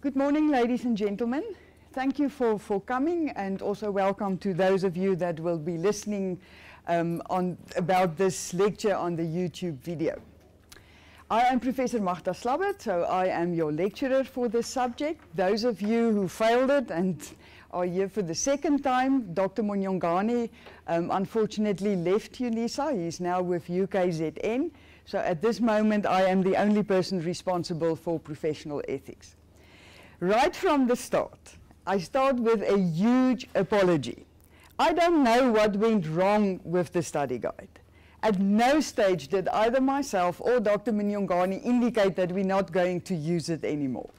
Good morning, ladies and gentlemen. Thank you for coming, and also welcome to those of you that will be listening about this lecture on the YouTube video. I am Professor Magda Slabbert, so I am your lecturer for this subject. Those of you who failed it and are here for the second time, Dr. Monyongane unfortunately left UNISA. He is now with UKZN. So at this moment, I am the only person responsible for professional ethics. Right from the start, I start with a huge apology. I don't know what went wrong with the study guide. At no stage did either myself or Dr. Monyongane indicate that we're not going to use it anymore.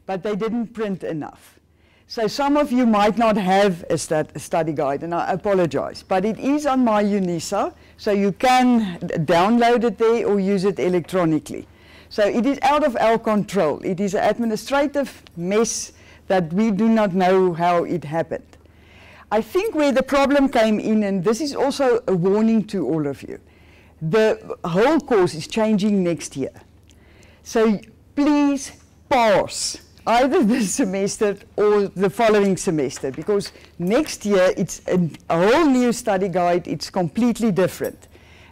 But they didn't print enough. So some of you might not have a study guide, and I apologize. But it is on my UNISA, so you can download it there or use it electronically. So it is out of our control. It is an administrative mess that we do not know how it happened. I think where the problem came in, and this is also a warning to all of you, the whole course is changing next year. So please pause either this semester or the following semester, because next year it's a whole new study guide. It's completely different.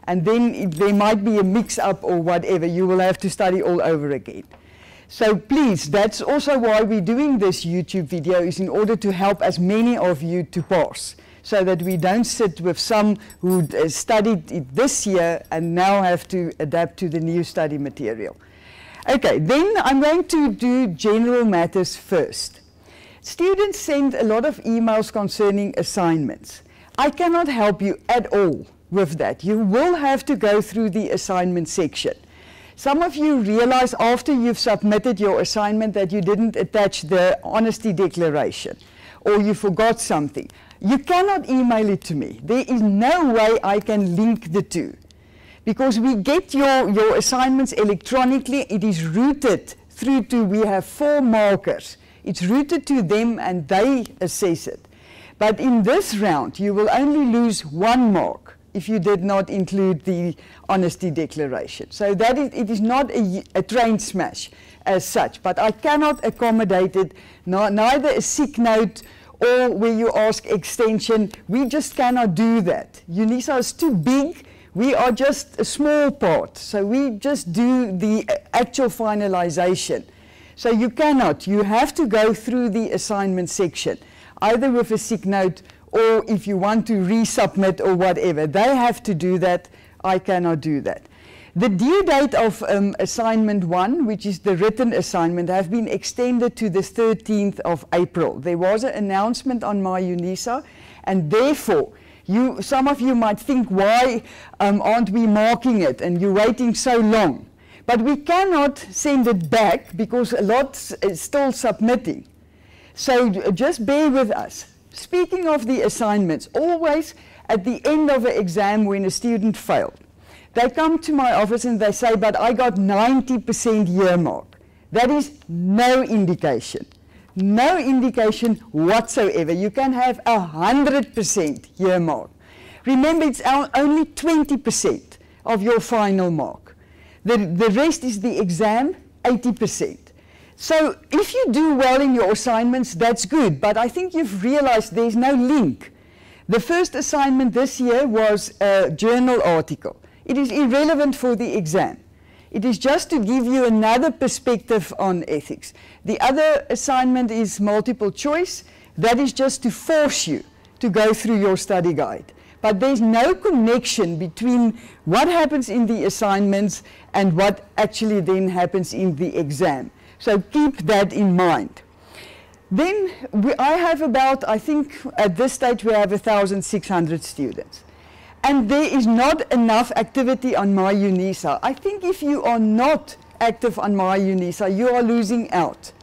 And then there might be a mix-up or whatever. You will have to study all over again. So please, that's also why we're doing this YouTube video, is in order to help as many of you to pass, so that we don't sit with some who studied it this year and now have to adapt to the new study material. Okay, then I'm going to do general matters first. Students send a lot of emails concerning assignments. I cannot help you at all with that. You will have to go through the assignment section. Some of you realize after you've submitted your assignment that you didn't attach the honesty declaration, or you forgot something. You cannot email it to me. There is no way I can link the two, because we get your assignments electronically. It is routed through to, we have 4 markers. It's routed to them and they assess it. But in this round, you will only lose 1 mark if you did not include the honesty declaration. So that it is not a train smash as such, but I cannot accommodate it, neither a sick note or where you ask extension. We just cannot do that. UNISA is too big. We are just a small part, so we just do the actual finalization. So you cannot. You have to go through the assignment section, either with a sick note or if you want to resubmit or whatever. They have to do that. I cannot do that. The due date of assignment 1, which is the written assignment, have been extended to the 13th of April. There was an announcement on my UNISA, and therefore, some of you might think, why aren't we marking it and you're waiting so long? But we cannot send it back because a lot is still submitting. So just bear with us. Speaking of the assignments, always at the end of an exam when a student failed, they come to my office and they say, but I got 90% year mark. That is no indication. No indication whatsoever. You can have 100% year mark. Remember, it's only 20% of your final mark. The rest is the exam, 80%. So if you do well in your assignments, that's good, but I think you've realized there's no link. The first assignment this year was a journal article. It is irrelevant for the exam. It is just to give you another perspective on ethics. The other assignment is multiple choice. That is just to force you to go through your study guide. But there's no connection between what happens in the assignments and what actually then happens in the exam. So keep that in mind. Then I have about, I think at this stage we have 1,600 students. And there is not enough activity on my UNISA. I think if you are not active on my UNISA, you are losing out.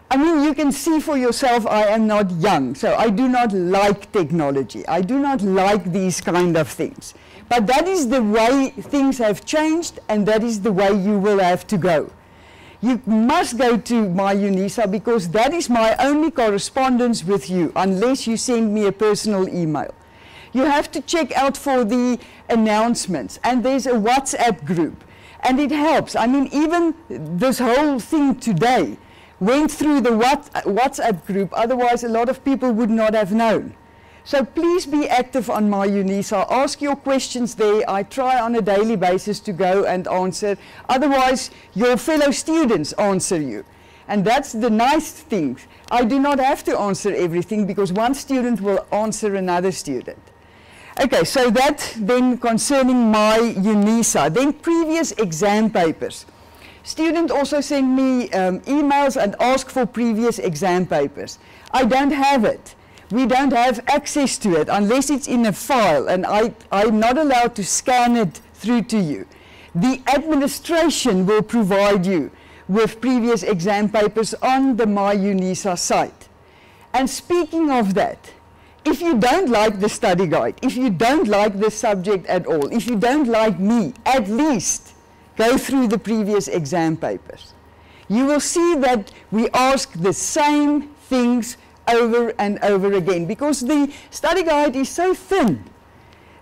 I mean, you can see for yourself I am not young, so I do not like technology. I do not like these kind of things. But that is the way things have changed, and that is the way you will have to go. You must go to my UNISA because that is my only correspondence with you, unless you send me a personal email. You have to check out for the announcements, and there's a WhatsApp group, and it helps. I mean, even this whole thing today went through the WhatsApp group, otherwise a lot of people would not have known. So please be active on My UNISA. Ask your questions there. I try on a daily basis to go and answer. Otherwise, your fellow students answer you. And that's the nice thing. I do not have to answer everything because one student will answer another student. Okay, so that then concerning My UNISA. Then previous exam papers. Students also send me emails and ask for previous exam papers. I don't have it. We don't have access to it unless it's in a file, and I'm not allowed to scan it through to you. The administration will provide you with previous exam papers on the My UNISA site. And speaking of that, if you don't like the study guide, if you don't like the subject at all, if you don't like me, at least go through the previous exam papers. You will see that we ask the same things over and over again, because the study guide is so thin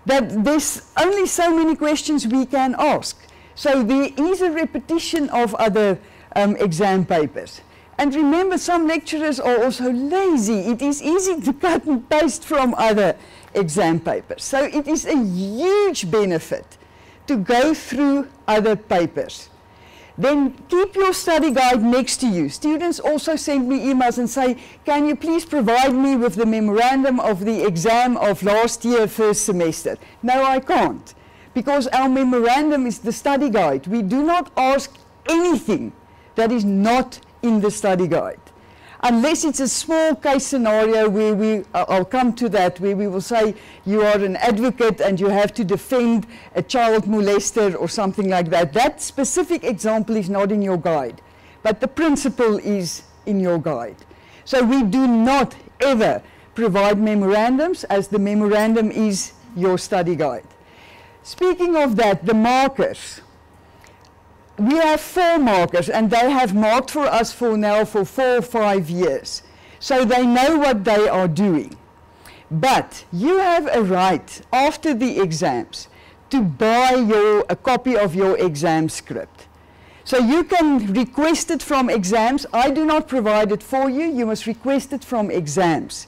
that there's only so many questions we can ask. So there is a repetition of other exam papers. And remember, some lecturers are also lazy. It is easy to cut and paste from other exam papers. So it is a huge benefit to go through other papers. Then keep your study guide next to you. Students also send me emails and say, can you please provide me with the memorandum of the exam of last year, first semester? No, I can't, because our memorandum is the study guide. We do not ask anything that is not in the study guide. Unless it's a small case scenario where I'll come to that, where we will say you are an advocate and you have to defend a child molester or something like that. That specific example is not in your guide, but the principle is in your guide. So we do not ever provide memorandums, as the memorandum is your study guide. Speaking of that, the markers. We have 4 markers, and they have marked for us for now for 4 or 5 years. So they know what they are doing. But you have a right, after the exams, to buy a copy of your exam script. So you can request it from exams. I do not provide it for you. You must request it from exams.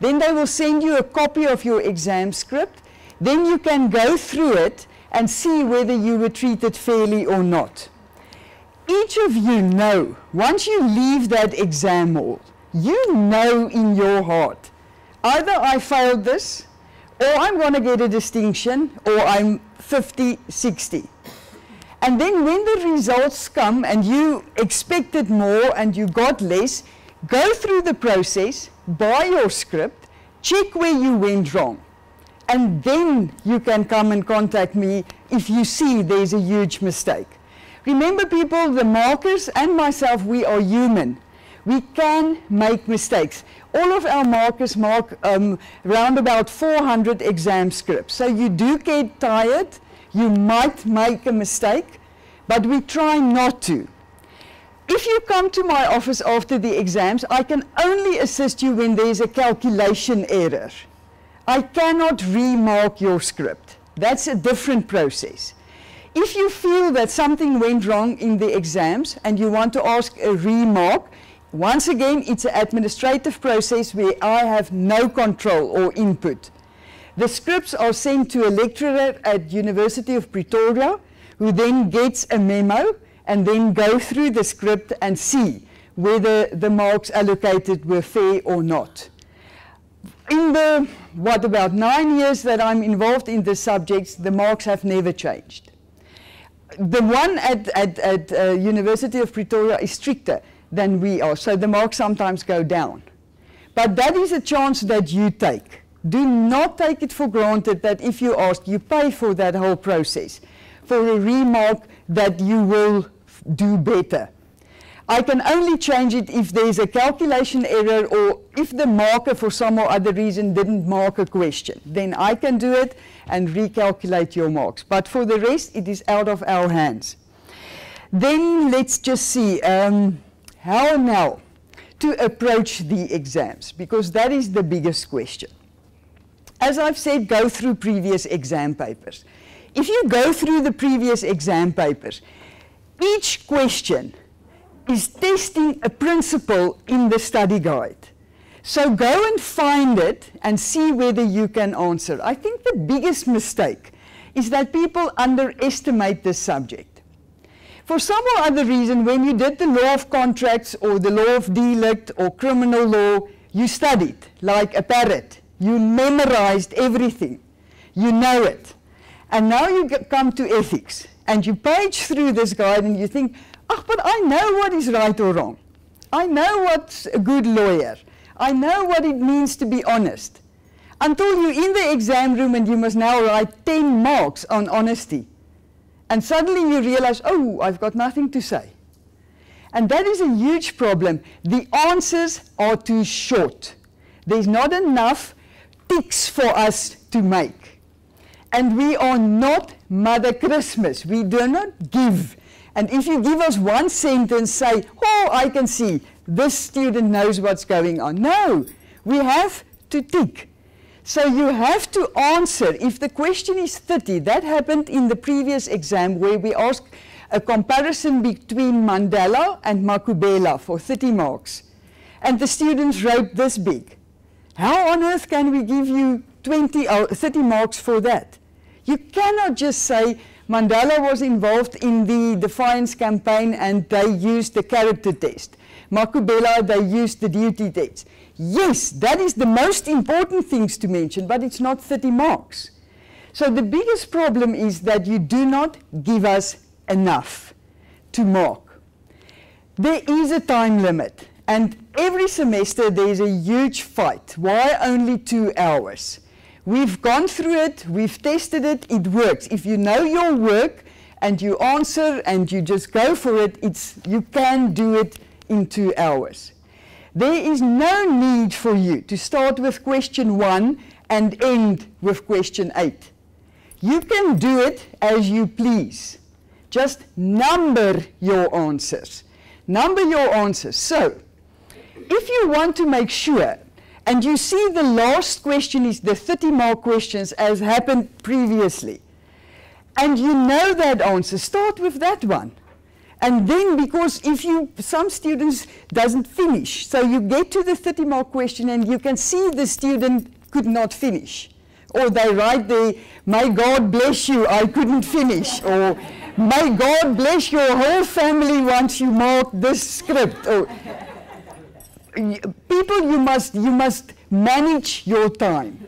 Then they will send you a copy of your exam script. Then you can go through it and see whether you were treated fairly or not. Each of you know, once you leave that exam hall, you know in your heart, either I failed this, or I'm going to get a distinction, or I'm 50, 60. And then when the results come and you expected more and you got less, go through the process, buy your script, check where you went wrong. And then you can come and contact me if you see there's a huge mistake. Remember, people, the markers and myself, we are human. We can make mistakes. All of our markers mark around about 400 exam scripts. So you do get tired, you might make a mistake, but we try not to. If you come to my office after the exams, I can only assist you when there's a calculation error. I cannot remark your script. That's a different process. If you feel that something went wrong in the exams and you want to ask a remark, once again, it's an administrative process where I have no control or input. The scripts are sent to a lecturer at University of Pretoria, who then gets a memo and then go through the script and see whether the marks allocated were fair or not. In the, about 9 years that I'm involved in the subjects, the marks have never changed. The one at University of Pretoria is stricter than we are, so the marks sometimes go down. But that is a chance that you take. Do not take it for granted that if you ask, you pay for that whole process, for a remark that you will do better. I can only change it if there's a calculation error or if the marker for some or other reason didn't mark a question. Then I can do it and recalculate your marks. But for the rest, it is out of our hands. Then let's just see how now to approach the exams, because that is the biggest question. As I've said, go through previous exam papers. If you go through the previous exam papers, each question is testing a principle in the study guide. So go and find it and see whether you can answer. I think the biggest mistake is that people underestimate this subject. For some or other reason, when you did the law of contracts or the law of delict or criminal law, you studied like a parrot. You memorized everything. You know it. And now you come to ethics and you page through this guide and you think, oh, but I know what is right or wrong. I know what's a good lawyer. I know what it means to be honest. Until you're in the exam room and you must now write 10 marks on honesty. And suddenly you realize, oh, I've got nothing to say. And that is a huge problem. The answers are too short. There's not enough ticks for us to make. And we are not Mother Christmas. We do not give. And if you give us one sentence, say, oh, I can see, this student knows what's going on. No, we have to tick. So you have to answer. If the question is 30, that happened in the previous exam where we asked a comparison between Mandela and Makubela for 30 marks. And the students wrote this big. How on earth can we give you 20 or 30 marks for that? You cannot just say Mandela was involved in the defiance campaign and they used the character test. Makubela, they used the duty test. Yes, that is the most important things to mention, but it's not 30 marks. So the biggest problem is that you do not give us enough to mark. There is a time limit, and every semester there's a huge fight. Why only 2 hours? We've gone through it, we've tested it, it works. If you know your work and you answer and you just go for it, you can do it in 2 hours. There is no need for you to start with question 1 and end with question 8. You can do it as you please. Just number your answers. Number your answers. So, if you want to make sure, and you see the last question is the 30-mark questions as happened previously, and you know that answer, start with that one. And then, because some students doesn't finish, so you get to the 30-mark question and you can see the student could not finish. Or they write there, may God bless you, I couldn't finish. Or, may God bless your whole family once you mark this script. Or, people, you must manage your time.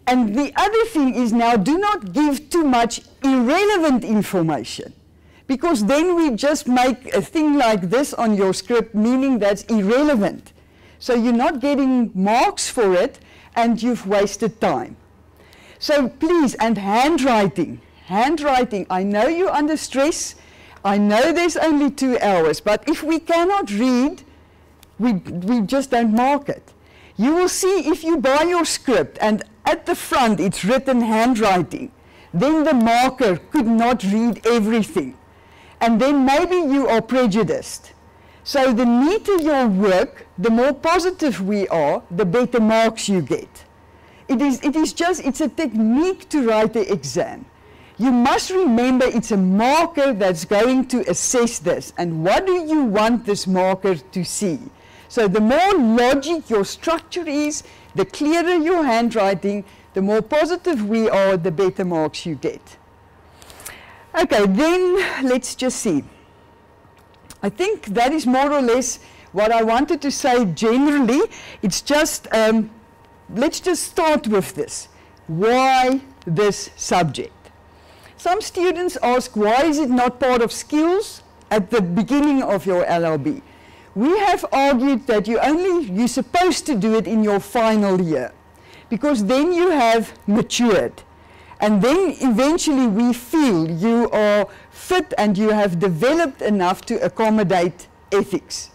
And the other thing is now, do not give too much irrelevant information. Because then we just make a thing like this on your script, meaning that's irrelevant. So you're not getting marks for it, and you've wasted time. So please, and handwriting. Handwriting, I know you're under stress. I know there's only 2 hours, but if we cannot read, we just don't mark it. You will see if you buy your script, and at the front it's written handwriting, then the marker could not read everything. And then maybe you are prejudiced. So the neater your work, the more positive we are, the better marks you get. It's a technique to write the exam. You must remember it's a marker that's going to assess this. And what do you want this marker to see? So the more logic your structure is, the clearer your handwriting, the more positive we are, the better marks you get. Okay, then let's just see. I think that is more or less what I wanted to say generally. It's just, let's just start with this. Why this subject? Some students ask, why is it not part of skills at the beginning of your LLB? We have argued that you're supposed to do it in your final year, because then you have matured. And then eventually we feel you are fit and you have developed enough to accommodate ethics.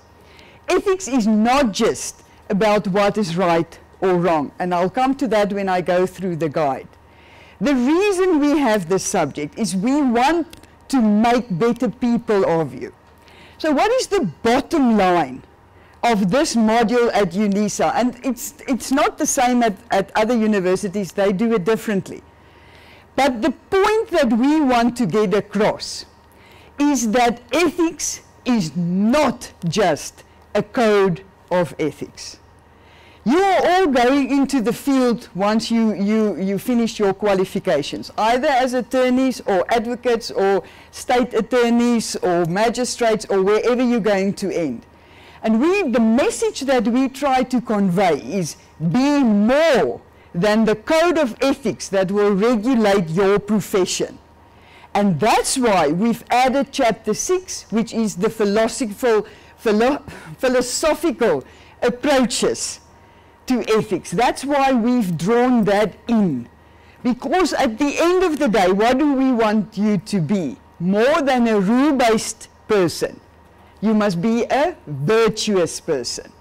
Ethics is not just about what is right or wrong, and I'll come to that when I go through the guide. The reason we have this subject is we want to make better people of you. So what is the bottom line of this module at UNISA? And it's not the same at other universities, they do it differently. But the point that we want to get across is that ethics is not just a code of ethics. You are all going into the field once you finish your qualifications, either as attorneys or advocates or state attorneys or magistrates or wherever you're going to end. And the message that we try to convey is be more than the code of ethics that will regulate your profession. And that's why we've added chapter 6, which is the philosophical approaches to ethics. That's why we've drawn that in. Because at the end of the day, what do we want you to be? More than a rule-based person. You must be a virtuous person.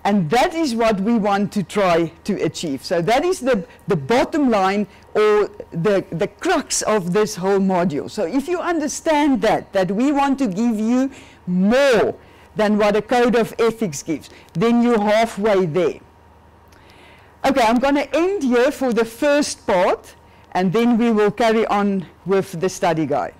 And that is what we want to try to achieve. So that is the bottom line, or the crux of this whole module. So if you understand that we want to give you more than what a code of ethics gives, then you're halfway there. Okay, I'm going to end here for the first part, and then we will carry on with the study guide.